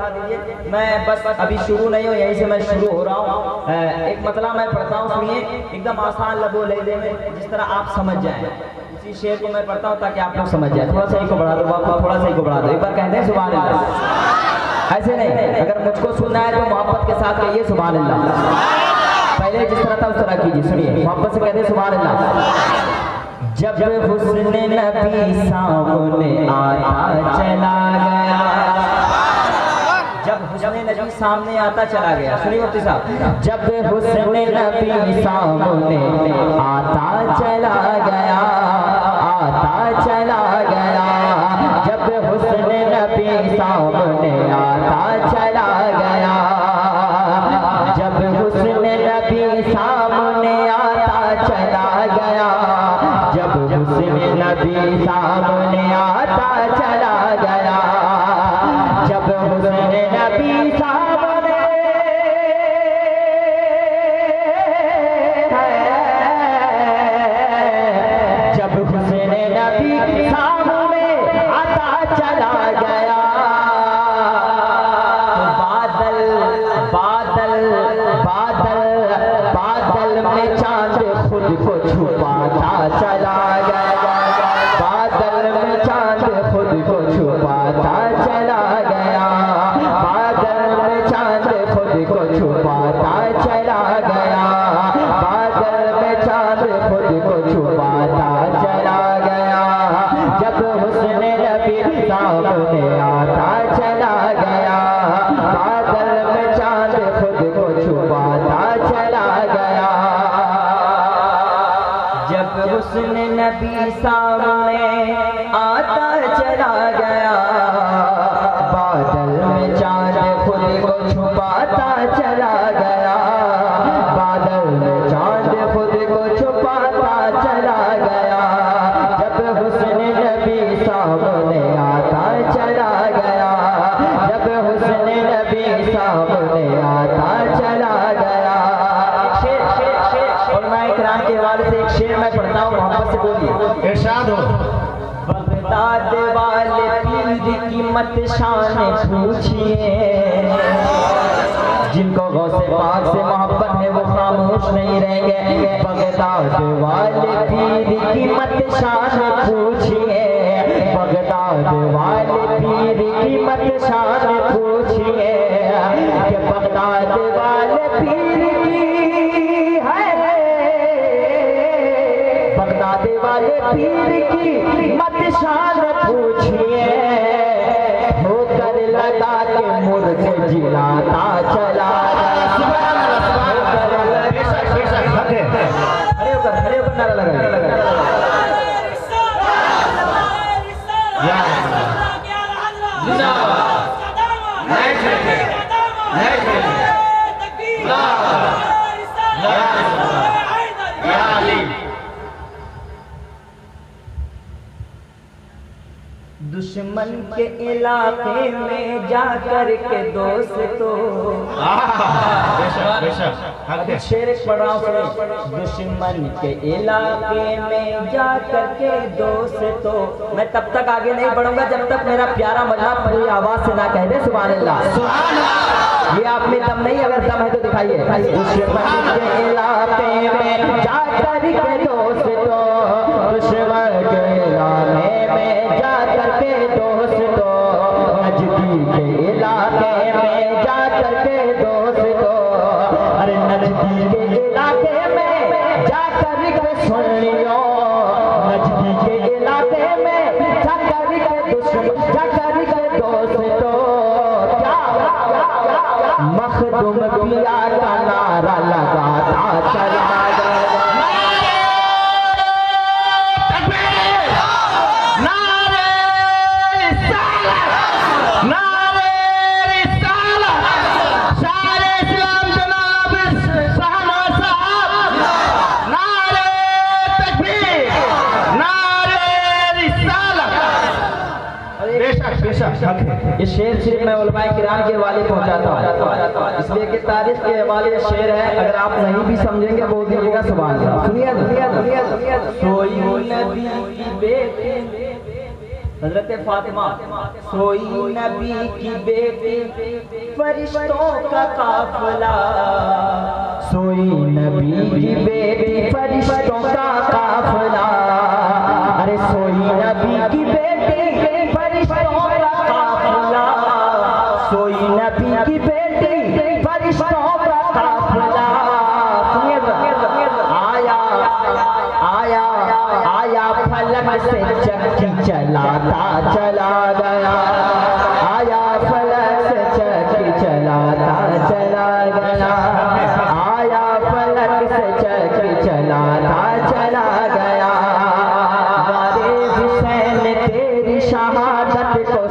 बढ़ा दीजिए। मैं बस अभी शुरू नहीं हूँ, यहीं से मैं शुरू हो रहा हूँ। एक मतलब मैं पढ़ता हूँ, सुनिए, एकदम आसान लबो लहजे में, जिस तरह आप समझ जाएं। इसी शेर को मैं पढ़ता हूँ ताकि आप लोग समझ जाए। थोड़ा सा इको बढ़ा दो बापू, थोड़ा सा इको बढ़ा दो। एक बार कहते हैं सुभान अल्लाह, ऐसे नहीं, अगर मुझको सुनना है तो मोहब्बत के साथ कहिए सुभान अल्लाह। पहले जिस तरह था उस तरह कीजिए, सुनिए, मोहब्बत से कहते हैं सुभान अल्लाह। जब हुस्न नबी सामने आता चला गया, जब हुस्न नबी सामने आता चला गया, सुनिए मुफ्ती साहब, जब हुस्न नबी सामने आता चला गया, आता चला गया, जब हुस्न नबी सामने आता चला गया, जब हुस्न नबी सामने आता चला गया, जब हुस्न नबी सामने आता चला गया, जब हुस्न नबी सामने, जब हुस्न नबी सामने आता चला गया, बादल बादल बादल बादल में चांद खुद को छुपाता चला गया, बादल में चांद खुद को छुपाता चला गया, बादल में चांद खुद को छुपाता चला गया, बादल में चांद खुद को छुपाता चला गया, जब हुस्न नबी सामने आता चला गया, बादल में चांद खुद को छुपाता चला गया, जब हुस्न नबी सामने आता चला गया, बादल में चांद खुद को छुपाता चला गया, बादल में चांद खुद को छुपाता चला गया, जब हुस्न नबी सामने आता चला गया, जब हुस्न नबी सामने आता चला गया। शेर शेर शेर और मैं इकराम के हवाले से एक शेर मैं पढ़ता हूँ, मोहब्बत से बोलिए, इरशाद हो। बगदाद वाले पीर की मत शान पूछिए, जिनको गौसे पाक से मोहब्बत है वो खामोश नहीं रहेंगे। बगदाद वाले पीर की मत शान पूछिए, बगदाद वाले पीर की मत शान पूछिए, कि बगदाद वाले पीर की है, बगदाद वाले पीर की मत शान पूछिए, होकर लगा के मुर्गे जिलाता चला खड़े होकर नारा लगा। दुश्मन के इलाके में जाकर के दोस्तों, शेर पढ़ रहा हूँ, दुश्मन के इलाके में जाकर के दोस्तों। मैं तब तक आगे नहीं बढ़ूंगा जब तक मेरा प्यारा मजमा पूरी आवाज से ना कह दे सुभान अल्लाह। ये आप में दम नहीं, अगर दम है तो दिखाइए। दुश्मन के इलाके में जाकर के दोस्तों, दुश्मन के इलाके में जाकर के दोस्तों, नजदीक के इलाके में जाकर के दोस्तों, अरे नजदीक के इलाके में जाकर के सुन लियो, नजदीक के इलाके में जाकर के दुश्मन जाकर के दोस्तों, क्या मखदूम पिया का नारा लगाता चला गया। ये शेर सिर्फ मैं उलमाए किराम के हवाले पहुंचाता हूँ, इसलिए कि तारीख के हवाले शेर है, अगर आप नहीं भी समझेंगे बोल दीजिएगा सुभान अल्लाह। सुनिए, सोई नबी की बेटी हजरत फातिमा सोई नबी की बेटी फरिश्तों का काफिला, सोई नबी की बेटी फरिश्तों का काफिला, अरे सोई नबी की बेटी फरिश्तों का काफिला, सोई नबी की बेटी फरिश्तों का काफिला। आया आया आया फलक से चक्की चलाता चला गया, आया फलक से चक्की चलाता चला गया, आया फलक से चक्की चलाता चला गया। वारे हुसैन तेरी शहादत को